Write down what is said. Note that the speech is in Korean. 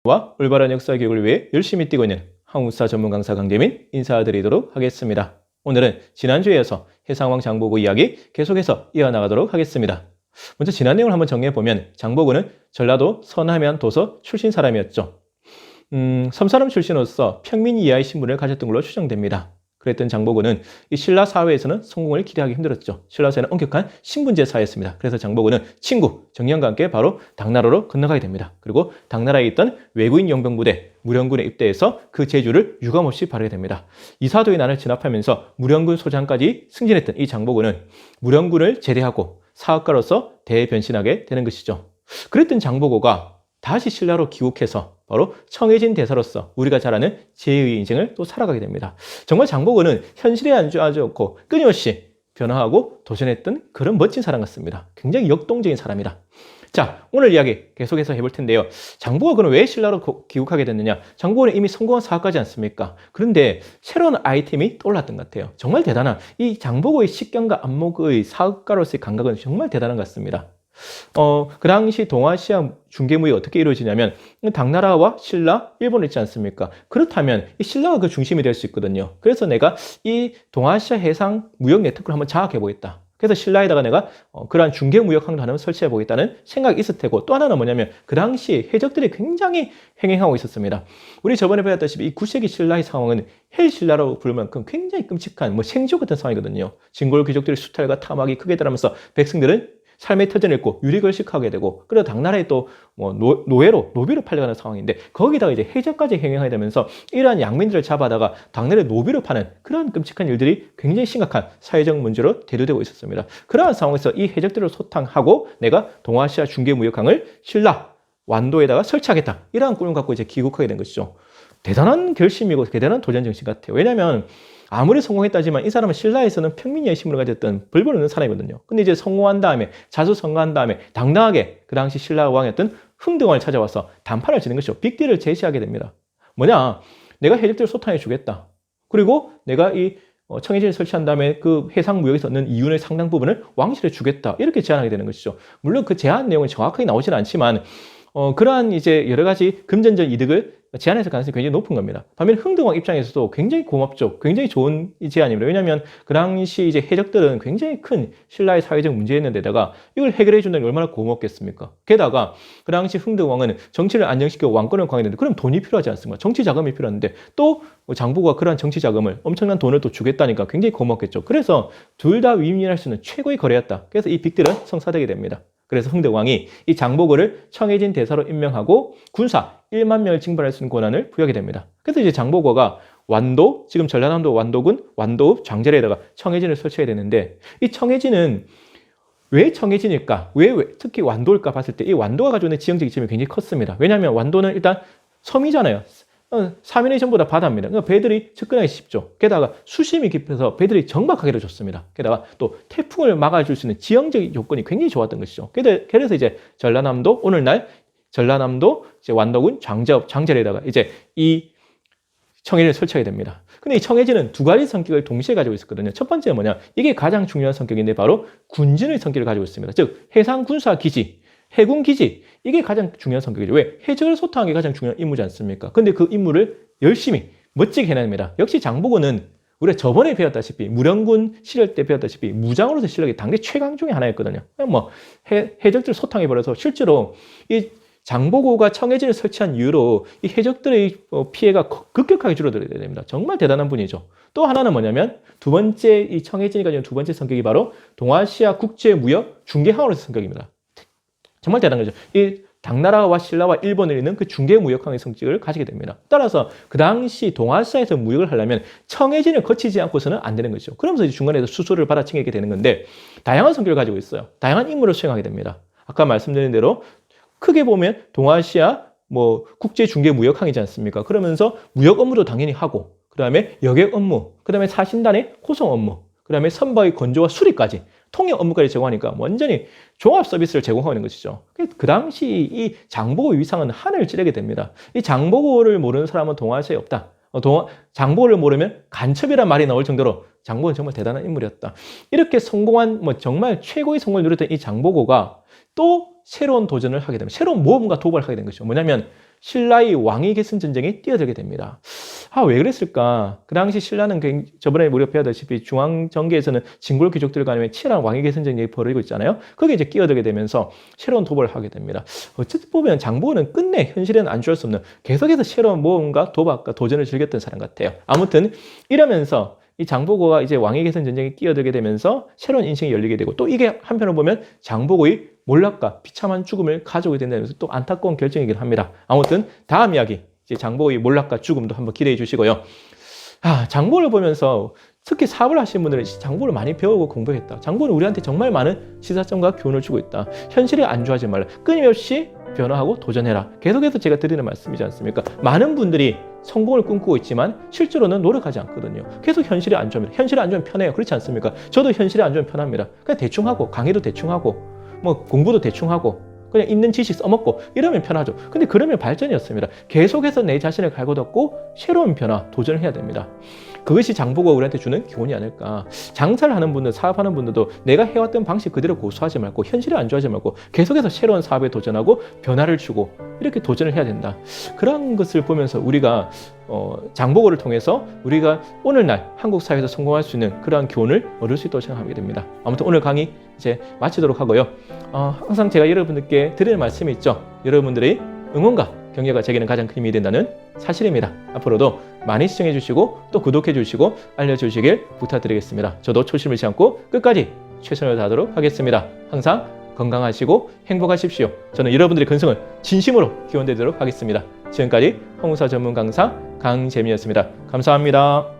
와 올바른 역사 교육을 위해 열심히 뛰고 있는 한국사 전문 강사 강재민 인사드리도록 하겠습니다. 오늘은 지난주에 이어서 해상왕 장보고 이야기 계속해서 이어나가도록 하겠습니다. 먼저 지난 내용을 한번 정리해보면 장보고는 전라도 서남해안 도서 출신 사람이었죠. 섬사람 출신으로서 평민 이하의 신분을 가졌던 걸로 추정됩니다. 그랬던 장보고는 이 신라 사회에서는 성공을 기대하기 힘들었죠. 신라 사회는 엄격한 신분제 사회였습니다. 그래서 장보고는 친구 정년과 함께 바로 당나라로 건너가게 됩니다. 그리고 당나라에 있던 외구인 용병부대 무령군에 입대해서 그 제주를 유감없이 바르게 됩니다. 이사도의 난을 진압하면서 무령군 소장까지 승진했던 이 장보고는 무령군을 제대하고 사업가로서 대변신하게 되는 것이죠. 그랬던 장보고가 다시 신라로 귀국해서 바로 청해진 대사로서 우리가 잘 아는 제2의 인생을 또 살아가게 됩니다. 정말 장보고는 현실에 안주하지 않고 끊임없이 변화하고 도전했던 그런 멋진 사람 같습니다. 굉장히 역동적인 사람이라. 자, 오늘 이야기 계속해서 해볼 텐데요. 장보고가 그럼 왜 신라로 귀국하게 됐느냐? 장보고는 이미 성공한 사업가지 않습니까? 그런데 새로운 아이템이 떠올랐던 것 같아요. 정말 대단한 이 장보고의 식견과 안목의 사업가로서의 감각은 정말 대단한 것 같습니다. 그 당시 동아시아 중개무역이 어떻게 이루어지냐면 당나라와 신라, 일본 있지 않습니까? 그렇다면 이 신라가 그 중심이 될 수 있거든요. 그래서 내가 이 동아시아 해상 무역 네트워크를 한번 장악해 보겠다. 그래서 신라에다가 내가 그러한 중개무역항도 하나 설치해 보겠다는 생각이 있을 테고, 또 하나는 뭐냐면 그 당시 해적들이 굉장히 횡행하고 있었습니다. 우리 저번에 배웠다시피 이 9세기 신라의 상황은 헬신라라고 부를 만큼 굉장히 끔찍한 생지옥 같은 상황이거든요. 진골 귀족들의 수탈과 탐악이 크게 달하면서 백성들은 삶의 터전을 잃고 유리걸식하게 되고, 그래서 당나라에 또 노비로 팔려가는 상황인데, 거기다가 이제 해적까지 행행하게 되면서 이러한 양민들을 잡아다가 당나라에 노비로 파는 그런 끔찍한 일들이 굉장히 심각한 사회적 문제로 대두되고 있었습니다. 그러한 상황에서 이 해적들을 소탕하고 내가 동아시아 중개무역항을 신라 완도에다가 설치하겠다, 이러한 꿈을 갖고 이제 귀국하게 된 것이죠. 대단한 결심이고 대단한 도전 정신 같아요. 왜냐하면 아무리 성공했다지만 이 사람은 신라에서는 평민이의 신분을 가졌던 벌벌 없는 사람이거든요. 근데 이제 성공한 다음에, 자수성가한 다음에 당당하게 그 당시 신라 왕이었던 흥등왕을 찾아와서 단판을 지는 것이죠. 빅딜을 제시하게 됩니다. 뭐냐? 내가 해적들을 소탕해 주겠다. 그리고 내가 이 청해진을 설치한 다음에 그 해상 무역에서 얻는 이윤의 상당 부분을 왕실에 주겠다, 이렇게 제안하게 되는 것이죠. 물론 그 제안 내용은 정확하게 나오지는 않지만 그러한 이제 여러 가지 금전적 이득을 제안했을 가능성이 굉장히 높은 겁니다. 반면 흥등왕 입장에서도 굉장히 고맙죠. 굉장히 좋은 제안입니다. 왜냐하면 그 당시 이제 해적들은 굉장히 큰 신라의 사회적 문제였는데다가 이걸 해결해 준다는 게 얼마나 고맙겠습니까? 게다가 그 당시 흥등왕은 정치를 안정시키고 왕권을 강화했는데, 그럼 돈이 필요하지 않습니까? 정치 자금이 필요한데 또 장보고가 그러한 정치 자금을, 엄청난 돈을 또 주겠다니까 굉장히 고맙겠죠. 그래서 둘 다 윈윈할 수 있는 최고의 거래였다. 그래서 이 빅딜은 성사되게 됩니다. 그래서 흥등왕이 이 장보고를 청해진 대사로 임명하고 군사 1만 명을 징발할 수 있는 권한을 부여하게 됩니다. 그래서 이제 장보고가 완도, 지금 전라남도 완도군 완도읍 장제리에다가 청해진을 설치해야 되는데, 이 청해진은 왜 청해진일까? 왜 특히 완도일까 봤을 때 이 완도가 가지고 있는 지형적 이점이 굉장히 컸습니다. 왜냐하면 완도는 일단 섬이잖아요. 사면이 전부 다 바다입니다. 그러니까 배들이 접근하기 쉽죠. 게다가 수심이 깊어서 배들이 정박하기도 좋습니다. 게다가 또 태풍을 막아줄 수 있는 지형적 요건이 굉장히 좋았던 것이죠. 그래서 이제 전라남도, 오늘날 전라남도 이제 완도군 장제리에다가 이제 이 청해진을 설치하게 됩니다. 근데 이 청해진은 두 가지 성격을 동시에 가지고 있었거든요. 첫 번째는 뭐냐? 이게 가장 중요한 성격인데 바로 군진의 성격을 가지고 있습니다. 즉 해상군사기지, 해군기지, 이게 가장 중요한 성격이죠. 왜? 해적을 소탕하는 게 가장 중요한 임무지 않습니까? 근데 그 임무를 열심히 멋지게 해냅니다. 역시 장보고는 우리가 저번에 배웠다시피, 무령군 시절 때 배웠다시피 무장으로서 실력이 당대 최강 중에 하나였거든요. 해적들 소탕해버려서 실제로 이 장보고가 청해진을 설치한 이후로 이 해적들의 피해가 급격하게 줄어들게 됩니다. 정말 대단한 분이죠. 또 하나는 뭐냐면 두 번째, 이 청해진이 가지고 두 번째 성격이 바로 동아시아 국제무역 중개항으로서의 성격입니다. 정말 대단한 거죠. 이 당나라와 신라와 일본을 잇는 그 중개무역항의 성격을 가지게 됩니다. 따라서 그 당시 동아시아에서 무역을 하려면 청해진을 거치지 않고서는 안 되는 거죠. 그러면서 이제 중간에서 수수료를 받아치게 되는 건데, 다양한 성격을 가지고 있어요. 다양한 임무를 수행하게 됩니다. 아까 말씀드린 대로 크게 보면 동아시아 국제중개무역항이지 않습니까? 그러면서 무역 업무도 당연히 하고, 그 다음에 여객 업무, 그 다음에 사신단의 호송 업무, 그 다음에 선박의 건조와 수리까지 통역 업무까지 제공하니까 완전히 종합 서비스를 제공하는 것이죠. 그 당시 이 장보고의 위상은 하늘을 찌르게 됩니다. 이 장보고를 모르는 사람은 동아시아에 없다. 장보고를 모르면 간첩이란 말이 나올 정도로 장보고는 정말 대단한 인물이었다. 이렇게 성공한 정말 최고의 성공을 누렸던 이 장보고가 또 새로운 도전을 하게 됩니다. 새로운 모험과 도발을 하게 된 것이죠. 뭐냐면 신라의 왕위 계승 전쟁에 뛰어들게 됩니다. 왜 그랬을까? 그 당시 신라는 저번에 우리가 배웠다시피 중앙 정계에서는 진골 귀족들 간의 치열한 왕위 계승 전쟁이 벌어지고 있잖아요. 거기에 이제 끼어들게 되면서 새로운 도발을 하게 됩니다. 어쨌든 보면 장보고는 끝내 현실에는 안주할 수 없는 계속해서 새로운 모험과 도박과 도전을 즐겼던 사람 같아요. 아무튼 이러면서 이 장보고가 이제 왕위 계승 전쟁에 끼어들게 되면서 새로운 인생이 열리게 되고, 또 이게 한편으로 보면 장보고의 몰락과 비참한 죽음을 가져오게 된다면서 또 안타까운 결정이긴 합니다. 아무튼 다음 이야기, 이제 장보고의 몰락과 죽음도 한번 기대해 주시고요. 장보를 보면서 특히 사업을 하시는 분들은 장보를 많이 배우고 공부했다. 장보는 우리한테 정말 많은 시사점과 교훈을 주고 있다. 현실에 안주하지 말라. 끊임없이 변화하고 도전해라. 계속해서 제가 드리는 말씀이지 않습니까? 많은 분들이 성공을 꿈꾸고 있지만 실제로는 노력하지 않거든요. 계속 현실에 안주합니다. 현실에 안주하면 편해요. 그렇지 않습니까? 저도 현실에 안주하면 편합니다. 그냥 대충 하고, 강의도 대충 하고, 뭐 공부도 대충 하고, 그냥 있는 지식 써먹고 이러면 편하죠. 근데 그러면 발전이 없습니다. 계속해서 내 자신을 갈고닦고 새로운 변화, 도전을 해야 됩니다. 그것이 장보고가 우리한테 주는 교훈이 아닐까. 장사를 하는 분들, 사업하는 분들도 내가 해왔던 방식 그대로 고수하지 말고, 현실에 안주하지 말고 계속해서 새로운 사업에 도전하고 변화를 주고 이렇게 도전을 해야 된다. 그런 것을 보면서 우리가 장보고를 통해서 우리가 오늘날 한국 사회에서 성공할 수 있는 그러한 교훈을 얻을 수 있다고 생각하게 됩니다. 아무튼 오늘 강의 이제 마치도록 하고요. 항상 제가 여러분들께 드리는 말씀이 있죠. 여러분들의 응원과 격려가 제게는 가장 큰 힘이 된다는 사실입니다. 앞으로도 많이 시청해 주시고 또 구독해 주시고 알려주시길 부탁드리겠습니다. 저도 초심을 잃지 않고 끝까지 최선을 다하도록 하겠습니다. 항상 건강하시고 행복하십시오. 저는 여러분들의 건승을 진심으로 기원드리도록 하겠습니다. 지금까지 홍사 전문 강사 강재민이었습니다. 감사합니다.